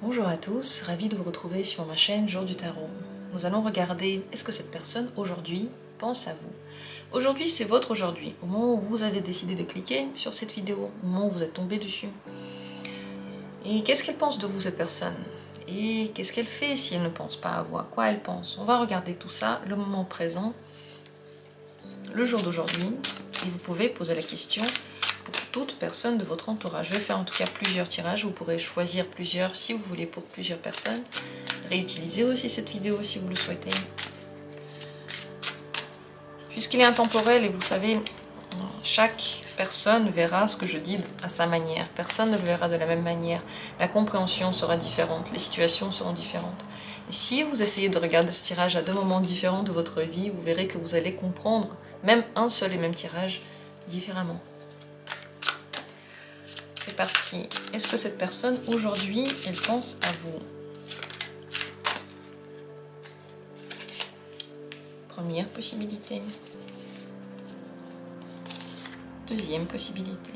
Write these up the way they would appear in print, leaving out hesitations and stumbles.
Bonjour à tous, ravi de vous retrouver sur ma chaîne Jour du Tarot. Nous allons regarder est-ce que cette personne aujourd'hui pense à vous. Aujourd'hui c'est votre aujourd'hui, au moment où vous avez décidé de cliquer sur cette vidéo, au moment où vous êtes tombé dessus. Et qu'est-ce qu'elle pense de vous cette personne? Et qu'est-ce qu'elle fait si elle ne pense pas à vous? À quoi elle pense? On va regarder tout ça, le moment présent, le jour d'aujourd'hui, et vous pouvez poser la question pour toute personne de votre entourage. Je vais faire en tout cas plusieurs tirages, vous pourrez choisir plusieurs si vous voulez pour plusieurs personnes. Réutilisez aussi cette vidéo si vous le souhaitez. Puisqu'il est intemporel et vous savez, chaque personne verra ce que je dis à sa manière. Personne ne le verra de la même manière. La compréhension sera différente, les situations seront différentes. Et si vous essayez de regarder ce tirage à deux moments différents de votre vie, vous verrez que vous allez comprendre même un seul et même tirage différemment. C'est parti. Est-ce que cette personne, aujourd'hui, elle pense à vous? Première possibilité. Deuxième possibilité.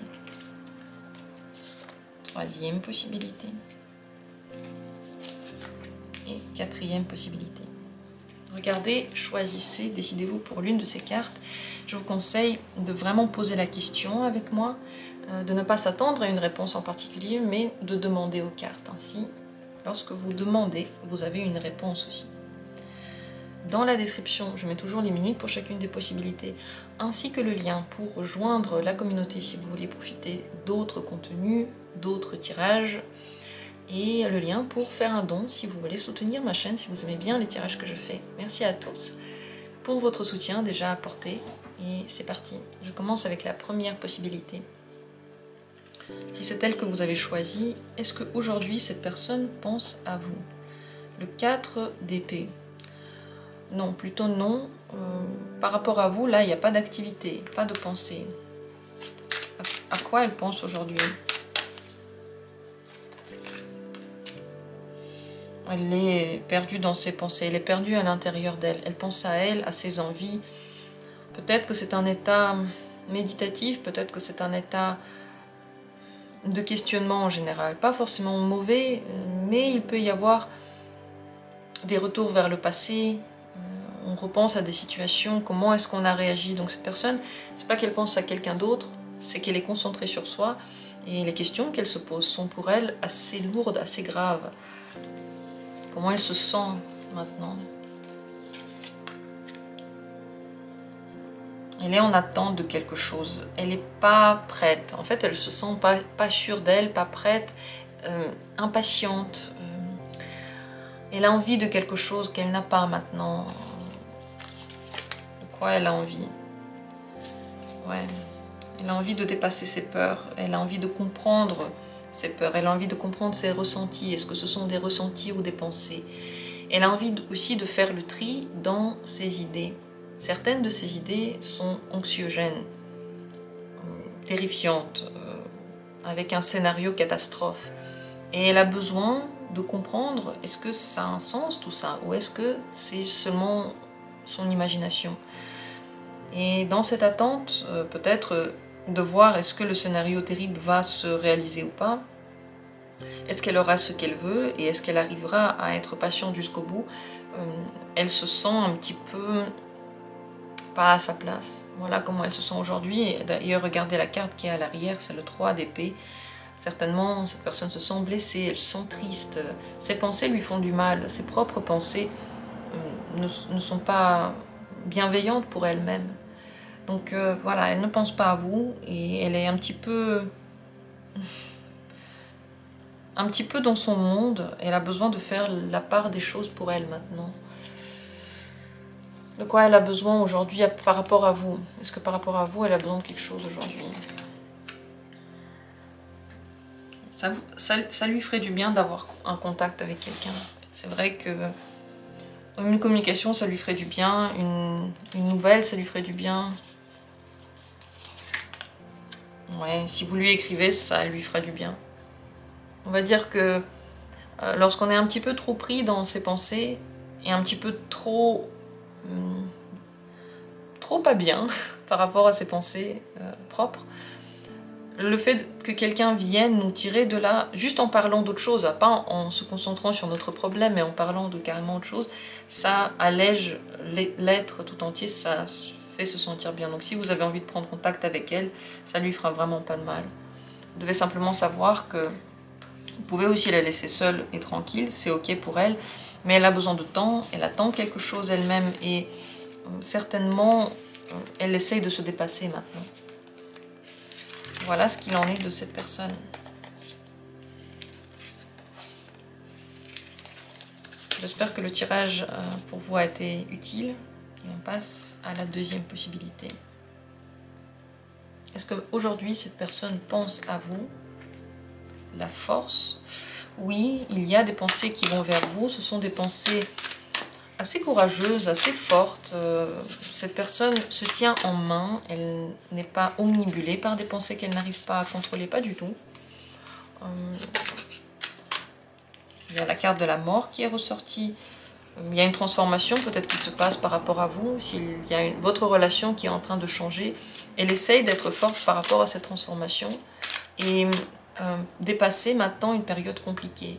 Troisième possibilité. Et quatrième possibilité. Regardez, choisissez, décidez-vous pour l'une de ces cartes. Je vous conseille de vraiment poser la question avec moi, de ne pas s'attendre à une réponse en particulier, mais de demander aux cartes. Ainsi, lorsque vous demandez, vous avez une réponse aussi. Dans la description, je mets toujours les minutes pour chacune des possibilités, ainsi que le lien pour rejoindre la communauté si vous voulez profiter d'autres contenus, d'autres tirages, et le lien pour faire un don si vous voulez soutenir ma chaîne, si vous aimez bien les tirages que je fais. Merci à tous pour votre soutien déjà apporté, et c'est parti. Je commence avec la première possibilité. Si c'est elle que vous avez choisie, est-ce qu'aujourd'hui cette personne pense à vous? Le 4 d'épée. Non, plutôt non. Par rapport à vous, là, il n'y a pas d'activité, pas de pensée. À quoi elle pense aujourd'hui? Elle est perdue dans ses pensées, elle est perdue à l'intérieur d'elle. Elle pense à elle, à ses envies. Peut-être que c'est un état méditatif, peut-être que c'est un état de questionnement en général. Pas forcément mauvais, mais il peut y avoir des retours vers le passé. On repense à des situations, comment est-ce qu'on a réagi. Donc cette personne, c'est pas qu'elle pense à quelqu'un d'autre, c'est qu'elle est concentrée sur soi. Et les questions qu'elle se pose sont pour elle assez lourdes, assez graves. Comment elle se sent maintenant? Elle est en attente de quelque chose. Elle n'est pas prête. En fait, elle se sent pas sûre d'elle, pas prête, impatiente. Elle a envie de quelque chose qu'elle n'a pas maintenant. De quoi elle a envie? Ouais. Elle a envie de dépasser ses peurs. Elle a envie de comprendre ses peurs. Elle a envie de comprendre ses ressentis. Est-ce que ce sont des ressentis ou des pensées? Elle a envie aussi de faire le tri dans ses idées. Certaines de ces idées sont anxiogènes, terrifiantes, avec un scénario catastrophe. Et elle a besoin de comprendre, est-ce que ça a un sens tout ça, ou est-ce que c'est seulement son imagination? Et dans cette attente, peut-être de voir est-ce que le scénario terrible va se réaliser ou pas. Est-ce qu'elle aura ce qu'elle veut et est-ce qu'elle arrivera à être patiente jusqu'au bout? Elle se sent un petit peu pas à sa place. Voilà comment elle se sent aujourd'hui. D'ailleurs, regardez la carte qui est à l'arrière, c'est le 3 d'épée. Certainement, cette personne se sent blessée, elle se sent triste. Ses pensées lui font du mal. Ses propres pensées ne sont pas bienveillantes pour elle-même. Donc voilà, elle ne pense pas à vous et elle est un petit peu dans son monde. Elle a besoin de faire la part des choses pour elle maintenant. De quoi elle a besoin aujourd'hui par rapport à vous? Est-ce que par rapport à vous, elle a besoin de quelque chose aujourd'hui? Ça lui ferait du bien d'avoir un contact avec quelqu'un. C'est vrai que une communication, ça lui ferait du bien. Une nouvelle, ça lui ferait du bien. Ouais, si vous lui écrivez, ça lui fera du bien. On va dire que lorsqu'on est un petit peu trop pris dans ses pensées et un petit peu trop pas bien par rapport à ses pensées propres, le fait que quelqu'un vienne nous tirer de là, juste en parlant d'autre chose, pas en se concentrant sur notre problème, mais en parlant de carrément autre chose, ça allège l'être tout entier, ça fait se sentir bien. Donc si vous avez envie de prendre contact avec elle, ça lui fera vraiment pas de mal. Vous devez simplement savoir que vous pouvez aussi la laisser seule et tranquille, c'est ok pour elle, mais elle a besoin de temps, elle attend quelque chose elle-même et certainement elle essaye de se dépasser maintenant. Voilà ce qu'il en est de cette personne. J'espère que le tirage pour vous a été utile. Et on passe à la deuxième possibilité. Est-ce qu'aujourd'hui, cette personne pense à vous? La force? Oui, il y a des pensées qui vont vers vous. Ce sont des pensées assez courageuse, assez forte. Cette personne se tient en main, elle n'est pas omnibulée par des pensées qu'elle n'arrive pas à contrôler, pas du tout. Il y a la carte de la mort qui est ressortie. Il y a une transformation peut-être qui se passe par rapport à vous. S'il y a votre relation qui est en train de changer, elle essaye d'être forte par rapport à cette transformation et dépasser maintenant une période compliquée.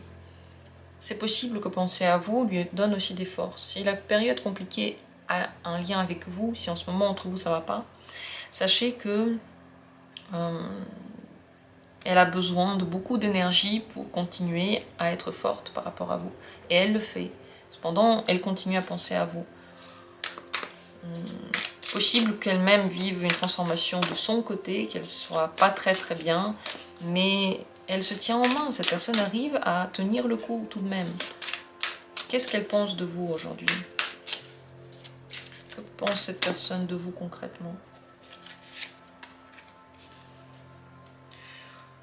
C'est possible que penser à vous lui donne aussi des forces. Si la période compliquée a un lien avec vous, si en ce moment entre vous ça ne va pas, sachez que elle a besoin de beaucoup d'énergie pour continuer à être forte par rapport à vous. Et elle le fait. Cependant, elle continue à penser à vous. Possible qu'elle-même vive une transformation de son côté, qu'elle ne soit pas très bien, mais elle se tient en main. Cette personne arrive à tenir le coup tout de même. Qu'est-ce qu'elle pense de vous aujourd'hui? Que pense cette personne de vous concrètement?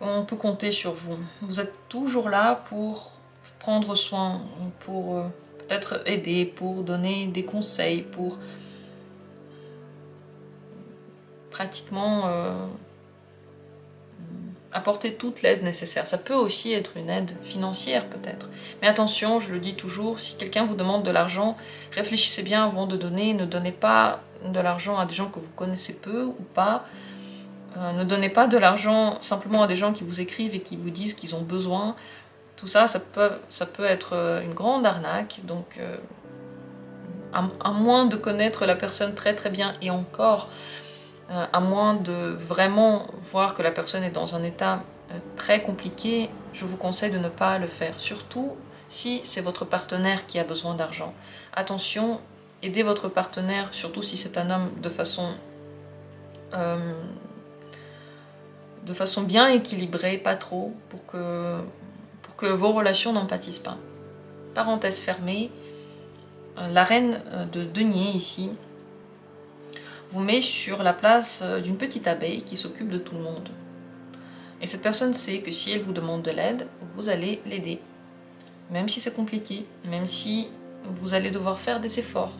On peut compter sur vous. Vous êtes toujours là pour prendre soin, pour peut-être aider, pour donner des conseils, pour pratiquement apporter toute l'aide nécessaire. Ça peut aussi être une aide financière peut-être. Mais attention, je le dis toujours, si quelqu'un vous demande de l'argent, réfléchissez bien avant de donner. Ne donnez pas de l'argent à des gens que vous connaissez peu ou pas. Ne donnez pas de l'argent simplement à des gens qui vous écrivent et qui vous disent qu'ils ont besoin. Tout ça, ça peut être une grande arnaque. Donc, à moins de connaître la personne très bien et encore, à moins de vraiment voir que la personne est dans un état très compliqué, je vous conseille de ne pas le faire. Surtout si c'est votre partenaire qui a besoin d'argent. Attention, aidez votre partenaire, surtout si c'est un homme, de façon bien équilibrée, pas trop, pour que vos relations n'en pâtissent pas. Parenthèse fermée, la reine de denier ici vous met sur la place d'une petite abeille qui s'occupe de tout le monde. Et cette personne sait que si elle vous demande de l'aide, vous allez l'aider. Même si c'est compliqué, même si vous allez devoir faire des efforts,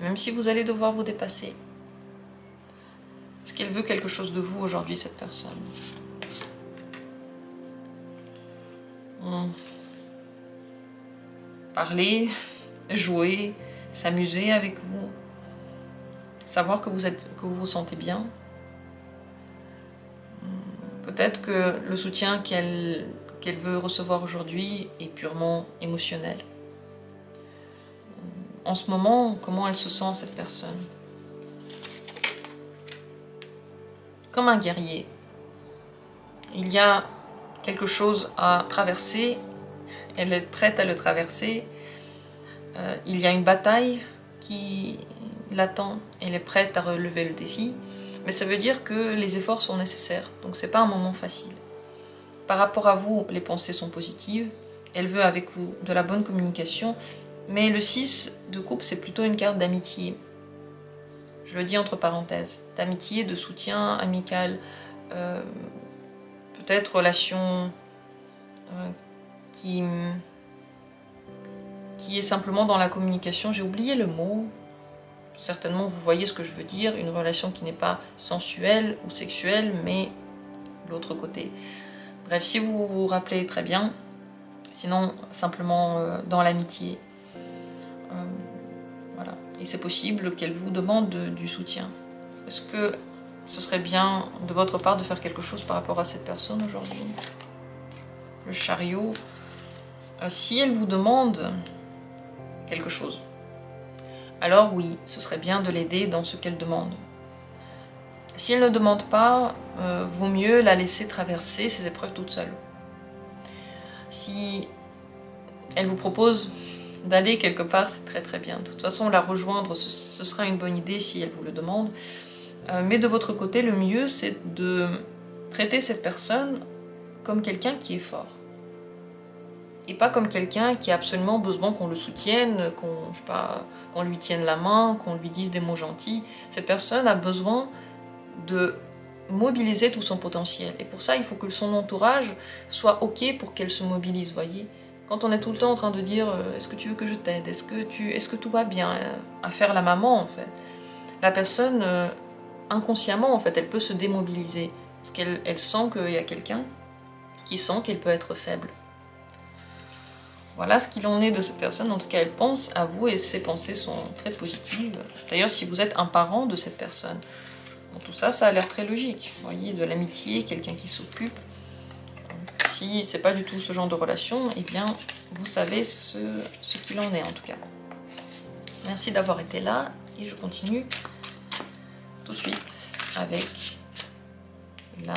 même si vous allez devoir vous dépasser. Est-ce qu'elle veut quelque chose de vous aujourd'hui, cette personne? Parler, jouer, s'amuser avec vous. Savoir que vous vous sentez bien. Peut-être que le soutien qu'elle veut recevoir aujourd'hui est purement émotionnel. En ce moment, comment elle se sent, cette personne? Comme un guerrier. Il y a quelque chose à traverser. Elle est prête à le traverser. Il y a une bataille qui l'attend. Elle est prête à relever le défi. Mais ça veut dire que les efforts sont nécessaires. Donc c'est pas un moment facile. Par rapport à vous, les pensées sont positives. Elle veut avec vous de la bonne communication. Mais le 6 de coupe, c'est plutôt une carte d'amitié. Je le dis entre parenthèses. D'amitié, de soutien amical. Peut-être relation qui est simplement dans la communication. J'ai oublié le mot. Certainement, vous voyez ce que je veux dire. Une relation qui n'est pas sensuelle ou sexuelle, mais l'autre côté. Bref, si vous vous rappelez très bien. Sinon, simplement dans l'amitié. Voilà. Et c'est possible qu'elle vous demande du soutien. Est-ce que ce serait bien de votre part de faire quelque chose par rapport à cette personne aujourd'hui. Le chariot. Si elle vous demande quelque chose, alors oui, ce serait bien de l'aider dans ce qu'elle demande. Si elle ne demande pas, vaut mieux la laisser traverser ces épreuves toute seule. Si elle vous propose d'aller quelque part, c'est très très bien. De toute façon, la rejoindre, ce sera une bonne idée si elle vous le demande. Mais de votre côté, le mieux, c'est de traiter cette personne comme quelqu'un qui est fort. Et pas comme quelqu'un qui a absolument besoin qu'on le soutienne, qu'on lui tienne la main, qu'on lui dise des mots gentils. Cette personne a besoin de mobiliser tout son potentiel. Et pour ça, il faut que son entourage soit OK pour qu'elle se mobilise, voyez. Quand on est tout le temps en train de dire « Est-ce que tu veux que je t'aide? Est-ce que tout va bien ?» à faire la maman, en fait. La personne, inconsciemment, en fait, elle peut se démobiliser. Parce qu'elle sent qu'il y a quelqu'un qui sent qu'elle peut être faible. Voilà ce qu'il en est de cette personne. En tout cas, elle pense à vous et ses pensées sont très positives. D'ailleurs, si vous êtes un parent de cette personne, bon, tout ça, ça a l'air très logique. Vous voyez, de l'amitié, quelqu'un qui s'occupe. Si c'est pas du tout ce genre de relation, eh bien, vous savez ce qu'il en est en tout cas. Merci d'avoir été là et je continue tout de suite avec la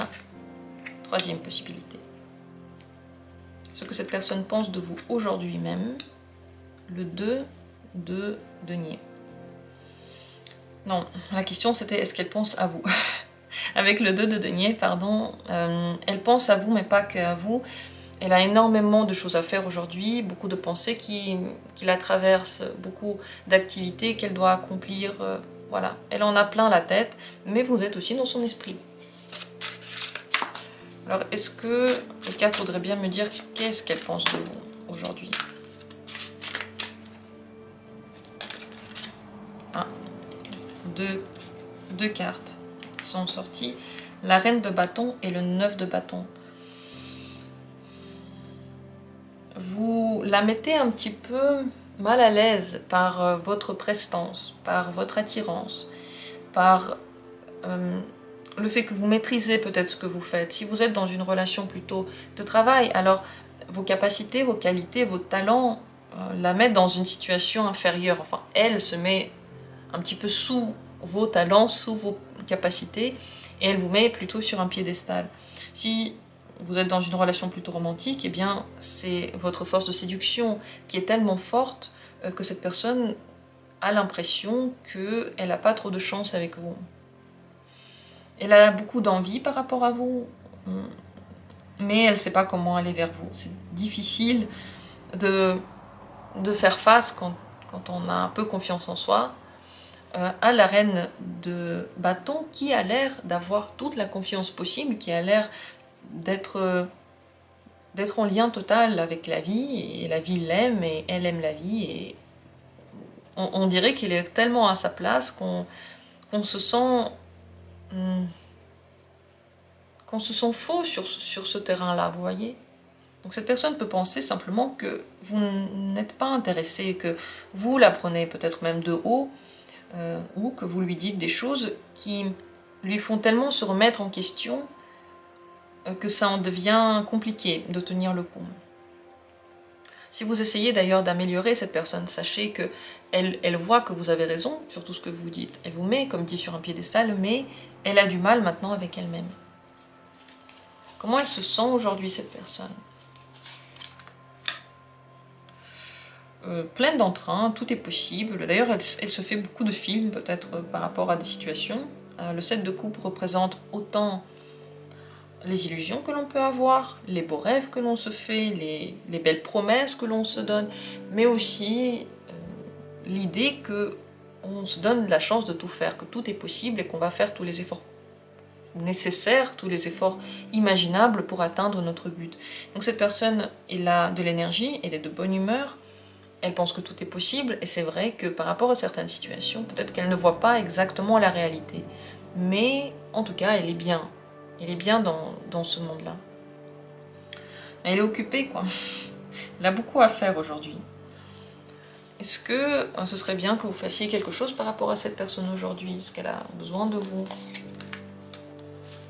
troisième possibilité. Ce que cette personne pense de vous aujourd'hui même, le 2 de denier. Non, la question c'était est-ce qu'elle pense à vous? Avec le 2 de denier, pardon, elle pense à vous mais pas qu'à vous. Elle a énormément de choses à faire aujourd'hui, beaucoup de pensées qui la traversent, beaucoup d'activités qu'elle doit accomplir. Voilà, elle en a plein la tête, mais vous êtes aussi dans son esprit. Alors, est-ce que les cartes voudraient bien me dire qu'est-ce qu'elle pense de vous aujourd'hui? Deux cartes sont sorties. La reine de bâton et le 9 de bâton. Vous la mettez un petit peu mal à l'aise par votre prestance, par votre attirance, par le fait que vous maîtrisez peut-être ce que vous faites. Si vous êtes dans une relation plutôt de travail, alors vos capacités, vos qualités, vos talents la mettent dans une situation inférieure. Enfin, elle se met un petit peu sous vos talents, sous vos capacités, et elle vous met plutôt sur un piédestal. Si vous êtes dans une relation plutôt romantique, eh bien, c'est votre force de séduction qui est tellement forte que cette personne a l'impression qu'elle n'a pas trop de chance avec vous. Elle a beaucoup d'envie par rapport à vous, mais elle ne sait pas comment aller vers vous. C'est difficile de faire face quand on a un peu confiance en soi à la reine de bâton qui a l'air d'avoir toute la confiance possible, qui a l'air d'être en lien total avec la vie, et la vie l'aime et elle aime la vie, et on dirait qu'elle est tellement à sa place qu'on se sent faux sur ce terrain-là, vous voyez. Donc cette personne peut penser simplement que vous n'êtes pas intéressé, que vous la prenez peut-être même de haut, ou que vous lui dites des choses qui lui font tellement se remettre en question que ça en devient compliqué de tenir le coup. Si vous essayez d'ailleurs d'améliorer cette personne, sachez que elle voit que vous avez raison sur tout ce que vous dites. Elle vous met, comme dit, sur un piédestal, mais elle a du mal maintenant avec elle-même. Comment elle se sent aujourd'hui, cette personne? Pleine d'entrain, tout est possible. D'ailleurs, elle se fait beaucoup de films, peut-être par rapport à des situations. Le 7 de coupe représente autant les illusions que l'on peut avoir, les beaux rêves que l'on se fait, les belles promesses que l'on se donne, mais aussi l'idée qu'on se donne la chance de tout faire, que tout est possible et qu'on va faire tous les efforts nécessaires, tous les efforts imaginables pour atteindre notre but. Donc cette personne, elle a de l'énergie, elle est de bonne humeur, elle pense que tout est possible, et c'est vrai que par rapport à certaines situations, peut-être qu'elle ne voit pas exactement la réalité. Mais en tout cas, elle est bien. Elle est bien dans ce monde-là. Elle est occupée, quoi. Elle a beaucoup à faire aujourd'hui. Est-ce que ce serait bien que vous fassiez quelque chose par rapport à cette personne aujourd'hui? Est-ce qu'elle a besoin de vous?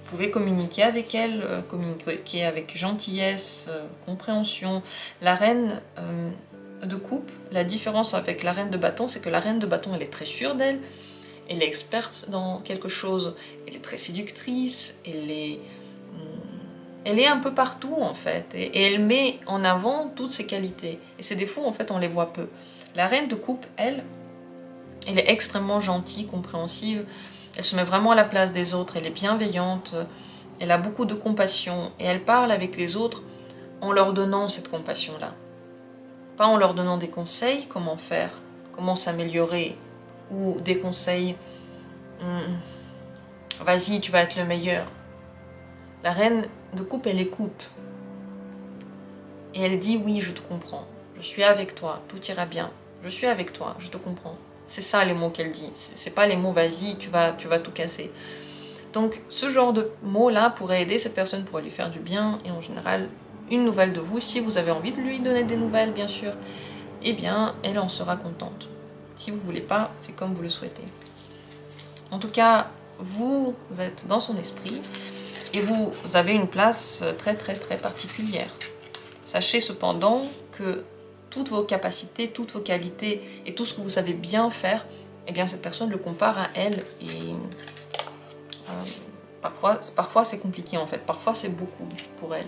pouvez communiquer avec elle, communiquer avec gentillesse, compréhension. La reine de coupe, la différence avec la reine de bâton, c'est que la reine de bâton, elle est très sûre d'elle, elle est experte dans quelque chose, elle est très séductrice, elle est un peu partout en fait, et elle met en avant toutes ses qualités. Et ses défauts, en fait, on les voit peu. La reine de coupe, elle est extrêmement gentille, compréhensive, elle se met vraiment à la place des autres, elle est bienveillante, elle a beaucoup de compassion, et elle parle avec les autres en leur donnant cette compassion-là. Pas en leur donnant des conseils, comment faire, comment s'améliorer, ou des conseils, vas-y, tu vas être le meilleur. La reine de coupe, elle écoute. Et elle dit, oui, je te comprends, je suis avec toi, tout ira bien, je suis avec toi, je te comprends. C'est ça les mots qu'elle dit, c'est pas les mots, vas-y, tu vas tout casser. Donc ce genre de mots-là pourrait aider cette personne, pourrait lui faire du bien, et en général, une nouvelle de vous, si vous avez envie de lui donner des nouvelles, bien sûr, eh bien, elle en sera contente. Si vous ne voulez pas, c'est comme vous le souhaitez. En tout cas, vous êtes dans son esprit, et vous avez une place très très très particulière. Sachez cependant que toutes vos capacités, toutes vos qualités, et tout ce que vous savez bien faire, eh bien cette personne le compare à elle, et parfois c'est compliqué en fait, parfois c'est beaucoup pour elle.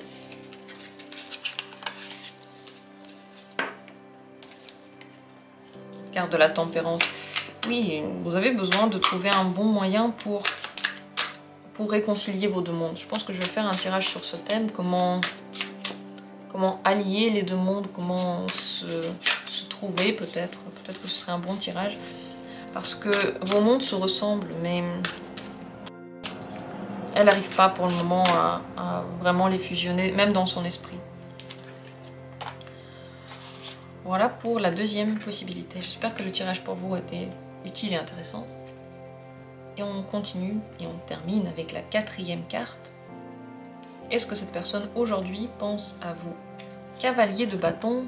Carte de la tempérance. Oui, vous avez besoin de trouver un bon moyen pour réconcilier vos deux mondes. Je pense que je vais faire un tirage sur ce thème, comment allier les deux mondes, comment se trouver peut-être. Peut-être que ce serait un bon tirage. Parce que vos mondes se ressemblent, mais elle n'arrive pas pour le moment à vraiment les fusionner, même dans son esprit. Voilà pour la deuxième possibilité. J'espère que le tirage pour vous a été utile et intéressant. Et on continue et on termine avec la quatrième carte. Est-ce que cette personne aujourd'hui pense à vous? Cavalier de bâton.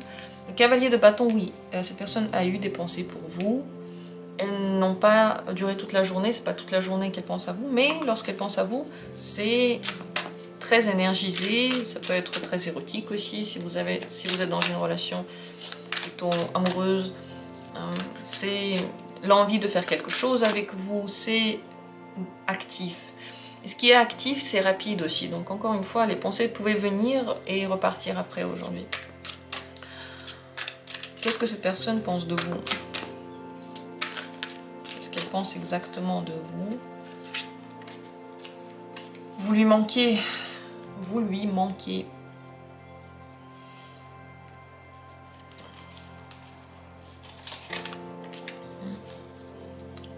Le cavalier de bâton, oui. Cette personne a eu des pensées pour vous. Elles n'ont pas duré toute la journée. C'est pas toute la journée qu'elle pense à vous. Mais lorsqu'elle pense à vous, c'est très énergisé. Ça peut être très érotique aussi si vous êtes dans une relation plutôt amoureuse. C'est l'envie de faire quelque chose avec vous. C'est actif. Et ce qui est actif, c'est rapide aussi. Donc encore une fois, les pensées pouvaient venir et repartir après aujourd'hui. Qu'est-ce que cette personne pense de vous? Qu'est-ce qu'elle pense exactement de vous? Vous lui manquez. Vous lui manquez.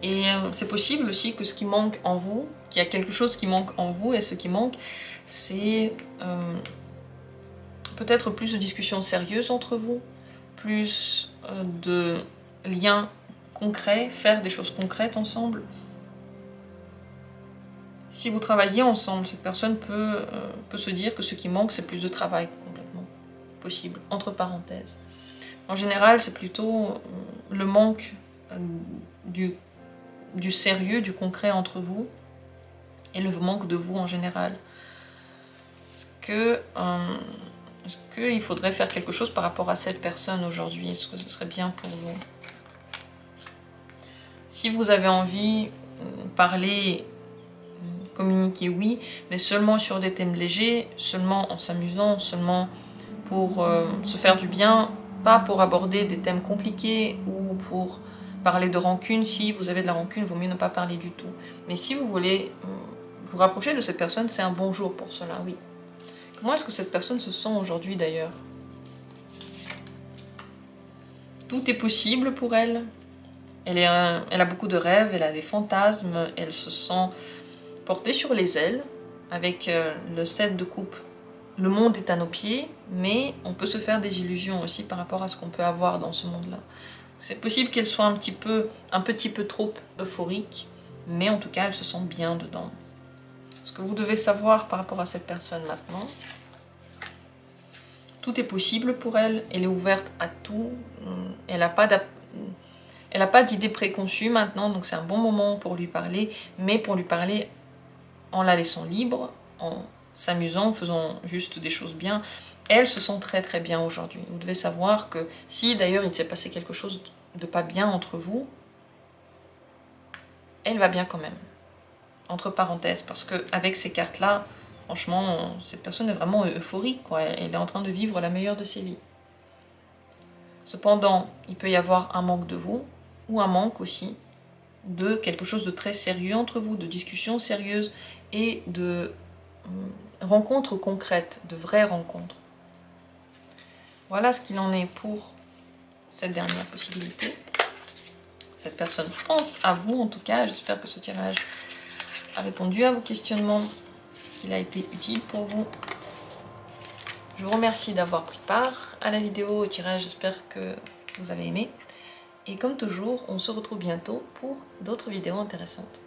Et c'est possible aussi que ce qui manque en vous, qu'il y a quelque chose qui manque en vous, et ce qui manque, c'est peut-être plus de discussions sérieuses entre vous, plus de liens concrets, faire des choses concrètes ensemble. Si vous travaillez ensemble, cette personne peut se dire que ce qui manque, c'est plus de travail, complètement possible, entre parenthèses. En général, c'est plutôt le manque du sérieux, du concret entre vous, et le manque de vous en général. Est-ce qu'il faudrait faire quelque chose par rapport à cette personne aujourd'hui? Est-ce que ce serait bien pour vous? Si vous avez envie de parler, communiquer, oui, mais seulement sur des thèmes légers, seulement en s'amusant, seulement pour se faire du bien, pas pour aborder des thèmes compliqués ou pour parler de rancune. Si vous avez de la rancune, il vaut mieux ne pas parler du tout. Mais si vous voulez vous rapprocher de cette personne, c'est un bon jour pour cela, oui. Comment est-ce que cette personne se sent aujourd'hui d'ailleurs? Tout est possible pour elle. Elle a beaucoup de rêves, elle a des fantasmes, elle se sent portée sur les ailes avec le 7 de coupe. Le monde est à nos pieds, mais on peut se faire des illusions aussi par rapport à ce qu'on peut avoir dans ce monde-là. C'est possible qu'elle soit un petit peu trop euphorique, mais en tout cas, elle se sent bien dedans. Ce que vous devez savoir par rapport à cette personne maintenant, tout est possible pour elle, elle est ouverte à tout, elle n'a pas d'idées préconçues maintenant, donc c'est un bon moment pour lui parler, mais pour lui parler en la laissant libre, en s'amusant, en faisant juste des choses bien, elle se sent très très bien aujourd'hui. Vous devez savoir que si d'ailleurs il s'est passé quelque chose de pas bien entre vous, elle va bien quand même. Entre parenthèses, parce qu'avec ces cartes-là, franchement, cette personne est vraiment euphorique, quoi. Elle est en train de vivre la meilleure de ses vies. Cependant, il peut y avoir un manque de vous, ou un manque aussi de quelque chose de très sérieux entre vous, de discussions sérieuses et de rencontres concrètes, de vraies rencontres. Voilà ce qu'il en est pour cette dernière possibilité. Cette personne pense à vous, en tout cas. J'espère que ce tirage a répondu à vos questionnements, qu'il a été utile pour vous. Je vous remercie d'avoir pris part à la vidéo, au tirage. J'espère que vous avez aimé. Et comme toujours, on se retrouve bientôt pour d'autres vidéos intéressantes.